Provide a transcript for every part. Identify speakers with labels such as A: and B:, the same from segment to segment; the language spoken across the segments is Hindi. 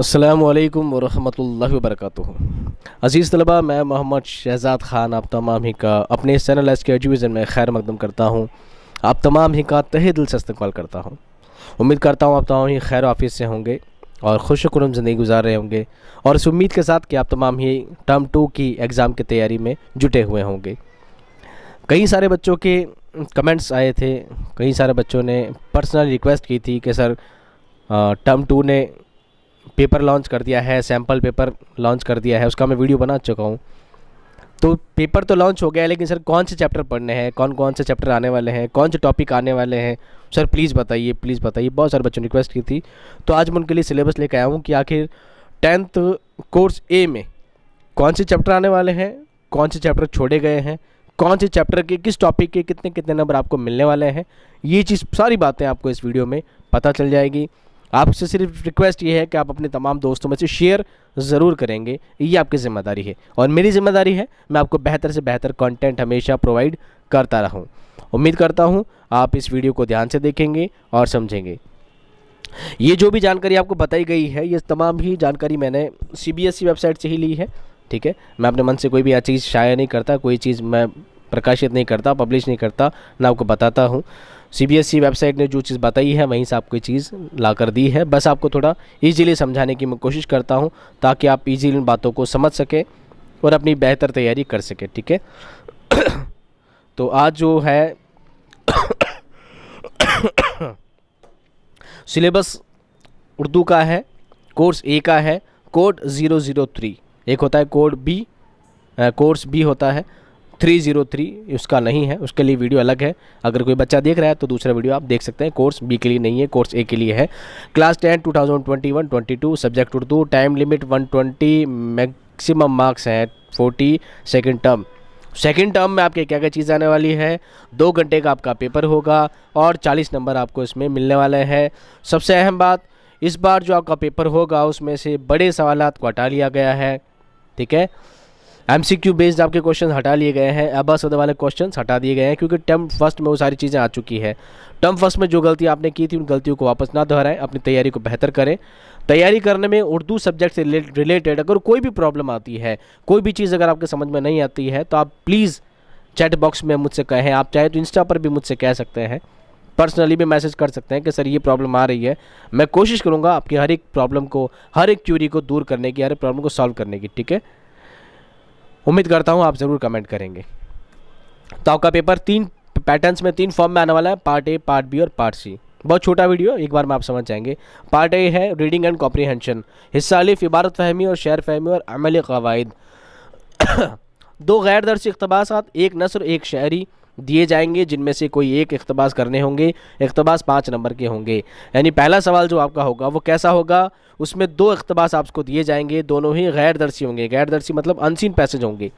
A: अस्सलामुअलैकुम वरहमतुल्लाहि वबरकातुहू। अज़ीज़ तलबा, मैं मोहम्मद शहज़ाद ख़ान आप तमाम ही का अपने इस चैनल एस के एजुकेशन में खैर मकदम करता हूँ। आप तमाम ही का तहे दिल से इस्तक़बाल करता हूँ। उम्मीद करता हूँ आप तमाम ही खैर आफियत से होंगे और खुश खुर्रम ज़िंदगी गुजार रहे होंगे, और इस उम्मीद के साथ कि आप तमाम ही टर्म 2 की एग्ज़ाम की तैयारी में जुटे हुए होंगे। कई सारे बच्चों के कमेंट्स आए थे, कई सारे बच्चों ने पर्सनल रिक्वेस्ट की थी कि सर टर्म 2 ने पेपर लॉन्च कर दिया है, सैम्पल पेपर लॉन्च कर दिया है, उसका मैं वीडियो बना चुका हूँ। तो पेपर तो लॉन्च हो गया है, लेकिन सर कौन से चैप्टर पढ़ने हैं, कौन कौन से चैप्टर आने वाले हैं, कौन से टॉपिक आने वाले हैं, सर प्लीज़ बताइए, प्लीज़ बताइए। बहुत सारे बच्चों ने रिक्वेस्ट की थी, तो आज मैं उनके लिए सिलेबस लेकर आया हूँ कि आखिर 10th कोर्स ए में कौन से चैप्टर आने वाले हैं, कौन से चैप्टर छोड़े गए हैं, कौन से चैप्टर के किस टॉपिक के कितने कितने नंबर आपको मिलने वाले हैं। ये चीज़ सारी बातें आपको इस वीडियो में पता चल जाएगी। आपसे सिर्फ रिक्वेस्ट ये है कि आप अपने तमाम दोस्तों में से शेयर ज़रूर करेंगे, ये आपकी ज़िम्मेदारी है और मेरी ज़िम्मेदारी है मैं आपको बेहतर से बेहतर कंटेंट हमेशा प्रोवाइड करता रहूं। उम्मीद करता हूं आप इस वीडियो को ध्यान से देखेंगे और समझेंगे। ये जो भी जानकारी आपको बताई गई है, ये तमाम ही जानकारी मैंने CBSE वेबसाइट से ही ली है। ठीक है, मैं अपने मन से कोई भी चीज़ शाया नहीं करता, कोई चीज़ मैं प्रकाशित नहीं करता, पब्लिश नहीं करता, ना आपको बताता हूँ। CBSE वेबसाइट ने जो चीज़ बताई है वहीं से आपको चीज़ ला कर दी है। बस आपको थोड़ा इजीली समझाने की मैं कोशिश करता हूँ ताकि आप इजीली इन बातों को समझ सकें और अपनी बेहतर तैयारी कर सकें। ठीक है तो आज जो है सिलेबस उर्दू का है, कोर्स ए का है, कोड 003। एक होता है कोड बी, कोर्स बी होता है 303, उसका नहीं है, उसके लिए वीडियो अलग है। अगर कोई बच्चा देख रहा है तो दूसरा वीडियो आप देख सकते हैं। कोर्स बी के लिए नहीं है, कोर्स ए के लिए है। Class 10 2021-22, subject Urdu, time limit 120, maximum marks हैं 40। सेकेंड टर्म में आपके क्या क्या चीज़ आने वाली है, 2 घंटे का आपका पेपर होगा और 40 नंबर आपको इसमें मिलने वाले हैं। सबसे अहम बात, इस बार जो आपका पेपर होगा उसमें से बड़े सवालात को हटा लिया गया है। ठीक है, MCQ बेस्ड आपके क्वेश्चन हटा लिए गए हैं, अबस वाले क्वेश्चन हटा दिए गए हैं, क्योंकि टर्म फर्स्ट में वो सारी चीज़ें आ चुकी है। टर्म फर्स्ट में जो गलती आपने की थी उन गलतियों को वापस ना दोहराएं, अपनी तैयारी को बेहतर करें। तैयारी करने में उर्दू सब्जेक्ट से रिलेटेड अगर कोई भी प्रॉब्लम आती है, कोई भी चीज़ अगर आपके समझ में नहीं आती है, तो आप प्लीज़ चैट बॉक्स में मुझसे कहें। आप चाहे तो इंस्टा पर भी मुझसे कह सकते हैं, पर्सनली भी मैसेज कर सकते हैं कि सर ये प्रॉब्लम आ रही है। मैं कोशिश करूँगा आपकी हर एक प्रॉब्लम को, हर एक क्यूरी को दूर करने की, हर एक प्रॉब्लम को सॉल्व करने की। ठीक है, उम्मीद करता हूँ आप ज़रूर कमेंट करेंगे। तो आपका पेपर 3 पैटर्न्स में 3 फॉर्म में आने वाला है, पार्ट ए, पार्ट बी और पार्ट सी। बहुत छोटा वीडियो, एक बार में आप समझ जाएंगे। पार्ट ए है रीडिंग एंड कॉम्प्रीहेंशन, हिस्सा अलिफ, इबारत फहमी और शेर फहमी और अमली क़वाइद। 2 गैर दरसी इक़्तिबासात, 1 नस्र 1 शायरी दिए जाएंगे, जिनमें से कोई एक इक़्तिबास करने होंगे। इक़्तिबास 5 नंबर के होंगे। यानी पहला सवाल जो आपका होगा वो कैसा होगा, उसमें 2 इक़्तिबास आपको दिए जाएंगे, दोनों ही गैर दरसी होंगे। गैर दरसी मतलब अनसीन पैसेज होंगे,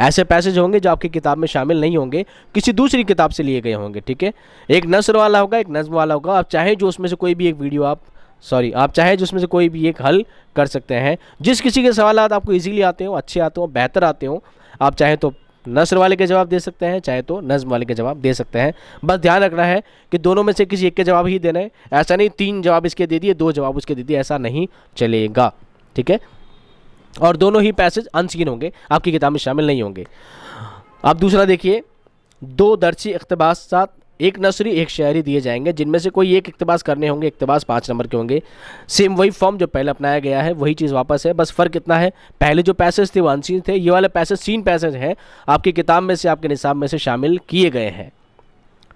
A: ऐसे पैसेज होंगे जो आपकी किताब में शामिल नहीं होंगे, किसी दूसरी किताब से लिए गए होंगे। ठीक है, एक नस्र वाला होगा, एक नज़्म वाला होगा। आप चाहें जो उसमें से कोई भी एक वीडियो आप चाहें जो उसमें से कोई भी एक हल कर सकते हैं। जिस किसी के सवाल आपको ईजीली आते हो, अच्छे आते हो, बेहतर आते हो, आप चाहें तो नस्र वाले के जवाब दे सकते हैं, चाहे तो नज़्म वाले के जवाब दे सकते हैं। बस ध्यान रखना है कि दोनों में से किसी एक के जवाब ही देना है। ऐसा नहीं 3 जवाब इसके दे दिए, 2 जवाब उसके दे दिए, ऐसा नहीं चलेगा। ठीक है, और दोनों ही पैसेज अनसीन होंगे, आपकी किताब में शामिल नहीं होंगे। अब दूसरा देखिए, 2 दरसी इक़्तिबासात, 1 नसरी 1 शायरी दिए जाएंगे, जिनमें से कोई एक इक़्तिबास करने होंगे। इक़्तिबास 5 नंबर के होंगे। सेम वही फॉर्म जो पहले अपनाया गया है, वही चीज़ वापस है। बस फ़र्क इतना है, पहले जो पैसेज थे वो अनसीन थे, ये वाले पैसेज सीन पैसेज हैं, आपकी किताब में से, आपके निसाब में से शामिल किए गए हैं।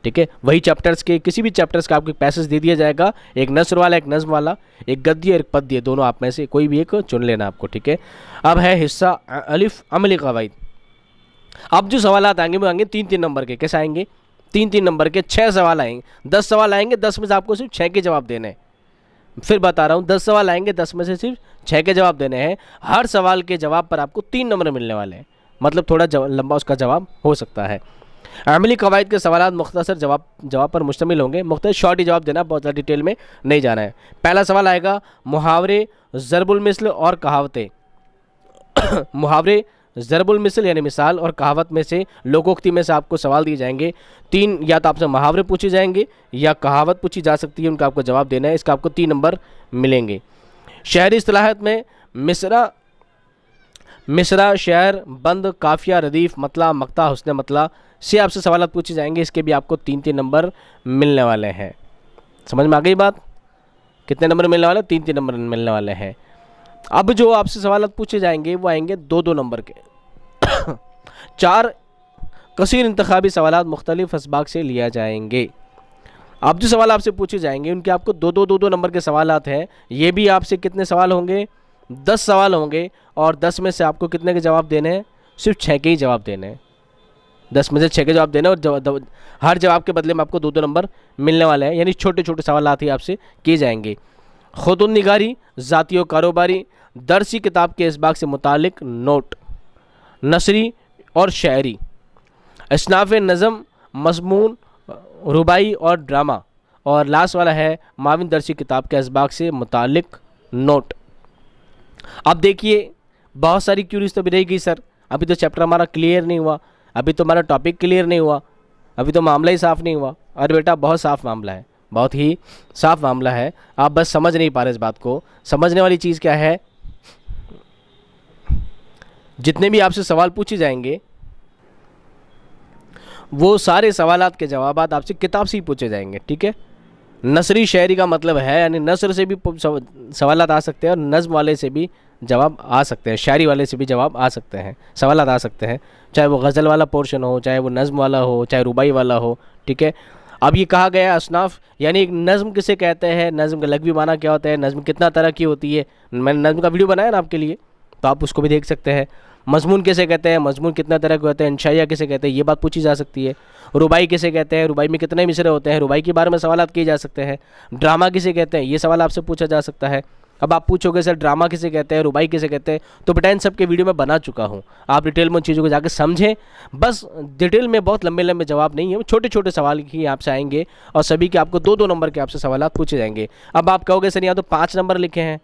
A: ठीक है, वही चैप्टर्स के, किसी भी चैप्टर्स का आपको पैसेज दे दिया जाएगा, एक नस्र वाला, एक नज़्म वाला, एक गद्य और एक पद्य, दोनों आप में से कोई भी एक चुन लेना आपको। ठीक है, अब है हिस्सा अलिफ अमली क़वाइद। अब जो सवाल आएंगे वो आएंगे 3-3 नंबर के। कैसे आएंगे? 3-3 नंबर के 6 सवाल आएंगे। 10 सवाल आएंगे, 10 में से आपको सिर्फ 6 के जवाब देने हैं। फिर बता रहा हूँ, 10 सवाल आएंगे, 10 में से सिर्फ 6 के जवाब देने हैं। हर सवाल के जवाब पर आपको 3 नंबर मिलने वाले हैं, मतलब थोड़ा लंबा उसका जवाब हो सकता है। अमली क़वाइद के सवाल मुख्तसर जवाब पर मुश्तमिल होंगे। मुख्तसर शॉर्ट ही जवाब देना, बहुत ज़्यादा डिटेल में नहीं जाना है। पहला सवाल आएगा मुहावरे, ज़रबुल मिसल और कहावतें। मुहावरे, ज़रबुल मिसल यानी मिसाल और कहावत में से, लोकोक्ति में से आपको सवाल दिए जाएंगे। 3 या तो आपसे मुहावरे पूछे जाएंगे या कहावत पूछी जा सकती है, उनका आपको जवाब देना है। इसका आपको 3 नंबर मिलेंगे। शहरी इस्तिलाहत में मिसरा, शेर, बंद, काफिया, रदीफ, मतला, मक्ता, हुस्न मतला से आपसे सवाल पूछे जाएंगे। इसके भी आपको 3-3 नंबर मिलने वाले हैं। समझ में आ गई बात? कितने नंबर मिलने वाले? 3-3 नंबर मिलने वाले हैं। अब जो आपसे सवाल पूछे जाएंगे वो आएंगे 2-2 नंबर के। 4 कसीर इंतखाबी सवाल मुख्तलिफ असबाक से लिया जाएंगे। अब जो सवाल आपसे पूछे जाएंगे उनके आपको 2-2 नंबर के सवाल हैं। ये भी आपसे कितने सवाल होंगे? 10 सवाल होंगे और 10 में से आपको कितने के जवाब देने हैं? सिर्फ 6 के ही जवाब देने हैं। 10 में से 6 के जवाब देने और हर जवाब के बदले में आपको 2-2 नंबर मिलने वाले हैं। यानी छोटे छोटे सवाल ही आपसे किए जाएंगे। खुतून निगारी, ज़ाती और कारोबारी, दरसी किताब के इसबाक से मुतालिक नोट, नसरी और शायरी, असनाफ़ नज़म, मज़मून, रुबाई और ड्रामा, और लास्ट वाला है माविन दरसी किताब के इसबाक से मुतालिक नोट। अब देखिए बहुत सारी क्यूरीज तो भी रह गई सर, अभी तो चैप्टर हमारा क्लियर नहीं हुआ, अभी तो हमारा टॉपिक क्लियर नहीं हुआ, अभी तो मामला ही साफ़ नहीं हुआ। अरे बेटा बहुत साफ़ मामला है, बहुत ही साफ मामला है। आप बस समझ नहीं पा रहे इस बात को। समझने वाली चीज़ क्या है, जितने भी आपसे सवाल पूछे जाएंगे वो सारे सवालात के जवाब आपसे किताब से ही पूछे जाएंगे। ठीक है, नसरी शायरी का मतलब है यानी नसर से भी सवालात आ सकते हैं और नज़्म वाले से भी जवाब आ सकते हैं, शायरी वाले से भी जवाब आ सकते हैं, सवालात आ सकते हैं, चाहे वो गज़ल वाला पोर्शन हो, चाहे वो नज़्म वाला हो, चाहे रुबाई वाला हो। ठीक है, अब ये कहा गया असनाफ यानी नज़्म किसे कहते हैं, नज़्म का लग़वी माना क्या होता है, नज़्म कितना तरह की होती है। मैंने नज़्म का वीडियो बनाया ना आपके लिए, तो आप उसको भी देख सकते हैं। मज़मून किसे कहते हैं, मज़मून कितना तरह के होते हैं। इंशाइया किसे कहते हैं, ये बात पूछी जा सकती है। रुबाई किसे कहते हैं, रुबाई में कितने मिसरे होते हैं, रुबाई के बारे में सवाल किए जा सकते हैं। ड्रामा किसे कहते हैं, ये सवाल आपसे पूछा जा सकता है। अब आप पूछोगे सर ड्रामा किसे कहते हैं, रुबाई किसे कहते हैं, तो बेटा इन सब के वीडियो में बना चुका हूँ, आप डिटेल में उन चीज़ों को जाकर समझें। बस डिटेल में बहुत लंबे लंबे जवाब नहीं है, छोटे छोटे सवाल ही आपसे आएंगे और सभी के आपको 2-2 नंबर के आपसे सवाल पूछे जाएंगे। अब आप कहोगे सर यहाँ तो 5 नंबर लिखे हैं,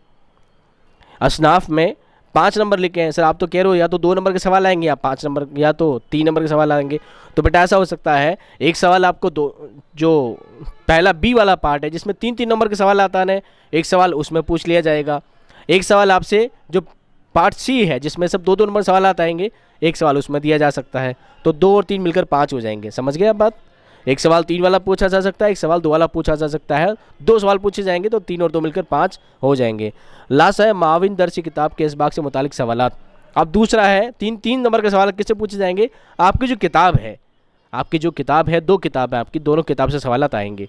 A: असनाफ में 5 नंबर लिखे हैं सर, आप तो कह रहे हो या तो 2 नंबर के सवाल आएंगे या 5 नंबर या तो 3 नंबर के सवाल आएंगे। तो बेटा ऐसा हो सकता है एक सवाल आपको जो पहला बी वाला पार्ट है जिसमें 3-3 नंबर के सवाल आता है, एक सवाल उसमें पूछ लिया जाएगा। एक सवाल आपसे जो पार्ट सी है जिसमें सब 2-2 नंबर सवाल आएंगे, एक सवाल उसमें दिया जा सकता है। तो 2 और 3 मिलकर 5 हो जाएंगे। समझ गए आप बात? एक सवाल 3 वाला पूछा जा सकता है, एक सवाल 2 वाला पूछा जा सकता है, 2 सवाल पूछे जाएंगे तो 3 और 2 मिलकर 5 हो जाएंगे। लास्ट है माविन दरसी किताब के इसबाक से मुतालिक सवालात। अब दूसरा है 3 नंबर के सवाल किससे पूछे जाएंगे, आपकी जो किताब है, आपकी जो किताब है, 2 किताब है आपकी, दोनों किताब से सवालात आएंगे।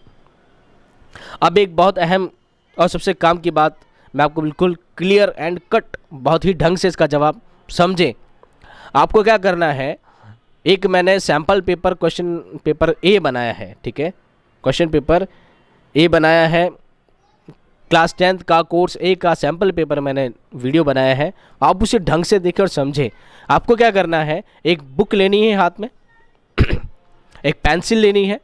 A: अब एक बहुत अहम और सबसे काम की बात मैं आपको बिल्कुल क्लियर एंड कट बहुत ही ढंग से इसका जवाब समझें। आपको क्या करना है, एक मैंने sample paper question paper A बनाया है। ठीक है, क्वेश्चन पेपर ए बनाया है, क्लास 10th का कोर्स ए का सैम्पल पेपर मैंने वीडियो बनाया है। आप उसे ढंग से देखें और समझें। आपको क्या करना है, एक बुक लेनी है हाथ में, एक पेंसिल लेनी है।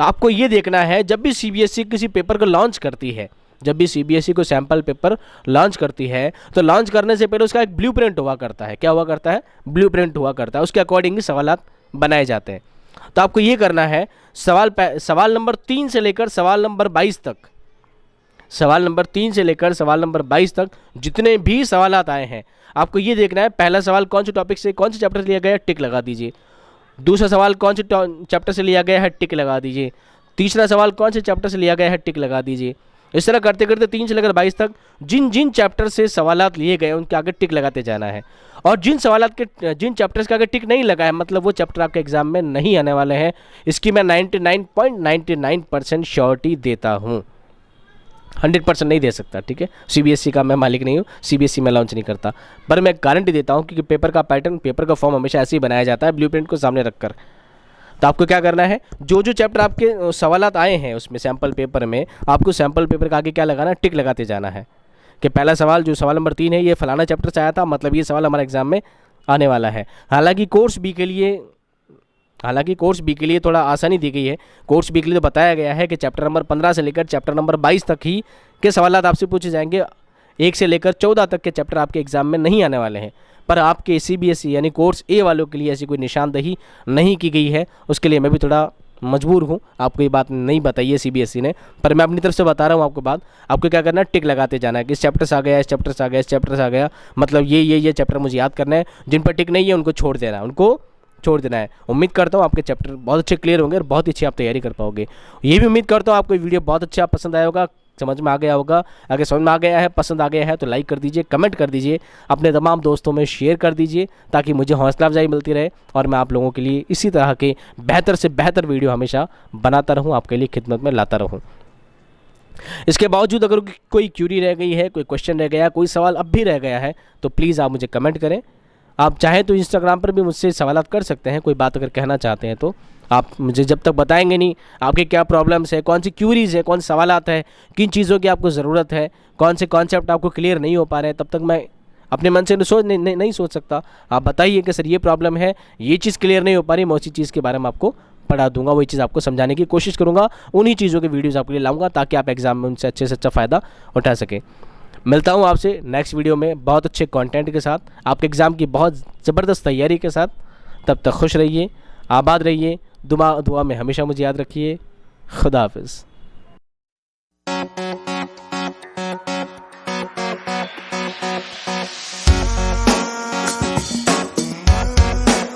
A: आपको ये देखना है जब भी सीबीएसई किसी पेपर को लॉन्च करती है, जब भी सीबीएसई को सैम्पल पेपर लॉन्च करती है तो लॉन्च करने से पहले उसका एक ब्लूप्रिंट हुआ करता है। क्या हुआ करता है? ब्लूप्रिंट हुआ करता है। उसके अकॉर्डिंग ही सवालात बनाए जाते हैं। तो आपको ये करना है, सवाल नंबर 3 से लेकर सवाल नंबर 22 तक, सवाल नंबर 3 से लेकर सवाल नंबर 22 तक जितने भी सवालात आए हैं आपको ये देखना है, पहला सवाल कौन से टॉपिक से कौन से चैप्टर से लिया गया है, टिक लगा दीजिए। दूसरा सवाल कौन से चैप्टर से लिया गया है, टिक लगा दीजिए। तीसरा सवाल कौन से चैप्टर से लिया गया है, टिक लगा दीजिए। इस तरह करते करते 3 से लेकर 22 तक जिन जिन चैप्टर से सवालात लिए गए उनके आगे टिक लगाते जाना है। और जिन चैप्टर्स के आगे टिक नहीं लगा है मतलब वो चैप्टर आपके एग्जाम में नहीं आने वाले हैं। इसकी मैं 99.99% श्योरिटी देता हूँ, 100% नहीं दे सकता। ठीक है, सीबीएसई का मैं मालिक नहीं हूँ, सीबीएसई में लॉन्च नहीं करता, पर मैं गारंटी देता हूँ क्योंकि पेपर का पैटर्न, पेपर का फॉर्म हमेशा ऐसे ही बनाया जाता है, ब्लूप्रिंट को सामने रखकर। तो आपको क्या करना है, जो जो चैप्टर आपके सवालात आए हैं उसमें सैम्पल पेपर में, आपको सैम्पल पेपर के आगे क्या लगाना है, टिक लगाते जाना है कि पहला सवाल जो सवाल नंबर 3 है ये फलाना चैप्टर से आया था, मतलब ये सवाल हमारे एग्जाम में आने वाला है। हालांकि कोर्स बी के लिए थोड़ा आसानी दी गई है। कोर्स बी के लिए तो बताया गया है कि चैप्टर नंबर 15 से लेकर चैप्टर नंबर 22 तक ही के सवालात आपसे पूछे जाएंगे, 1 से लेकर 14 तक के चैप्टर आपके एग्जाम में नहीं आने वाले हैं। पर आपके सीबीएसई यानी कोर्स ए वालों के लिए ऐसी कोई निशानदही नहीं की गई है, उसके लिए मैं भी थोड़ा मजबूर हूँ, आपको ये बात नहीं बताई है सीबीएसई ने, पर मैं अपनी तरफ से बता रहा हूँ आपको बात। आपको क्या करना है, टिक लगाते जाना है कि इस चैप्टर से आ गया, इस चैप्टर से आ गया, इस चैप्टर से आ गया, मतलब ये चैप्टर मुझे याद करना है। जिन पर टिक नहीं है उनको छोड़ देना है, उनको छोड़ देना है। उम्मीद करता हूँ आपके चैप्टर बहुत अच्छे क्लियर होंगे और बहुत अच्छी आप तैयारी कर पाओगे। ये भी उम्मीद करता हूँ आपको वीडियो बहुत अच्छा पसंद आया होगा, समझ में आ गया होगा। अगर समझ में आ गया है, पसंद आ गया है तो लाइक कर दीजिए, कमेंट कर दीजिए, अपने तमाम दोस्तों में शेयर कर दीजिए, ताकि मुझे हौसला अफजाई मिलती रहे और मैं आप लोगों के लिए इसी तरह के बेहतर से बेहतर वीडियो हमेशा बनाता रहूँ, आपके लिए खिदमत में लाता रहूँ। इसके बावजूद अगर कोई क्यूरी रह गई है, कोई क्वेश्चन रह गया, कोई सवाल अब भी रह गया है, तो प्लीज़ आप मुझे कमेंट करें। आप चाहें तो इंस्टाग्राम पर भी मुझसे सवालात कर सकते हैं, कोई बात अगर कहना चाहते हैं तो। आप मुझे जब तक बताएंगे नहीं आपके क्या प्रॉब्लम्स है, कौन सी क्यूरीज़ है, कौन से सवालात है, किन चीज़ों की आपको ज़रूरत है, कौन से कॉन्सेप्ट आपको क्लियर नहीं हो पा रहे हैं, तब तक मैं अपने मन से नहीं सोच सकता। आप बताइए कि सर ये प्रॉब्लम है, ये चीज़ क्लियर नहीं हो पा रही, मैं उसी चीज़ के बारे में आपको पढ़ा दूंगा, वही चीज़ आपको समझाने की कोशिश करूँगा, उन्हीं चीज़ों के वीडियोज़ आपके लिए लाऊंगा, ताकि आप एग्जाम में उनसे अच्छे से अच्छा फ़ायदा उठा सकें। मिलता हूँ आपसे नेक्स्ट वीडियो में बहुत अच्छे कंटेंट के साथ, आपके एग्ज़ाम की बहुत ज़बरदस्त तैयारी के साथ। तब तक खुश रहिए, आबाद रहिए, दुआ में हमेशा मुझे याद रखिए। खुदा हाफिज़।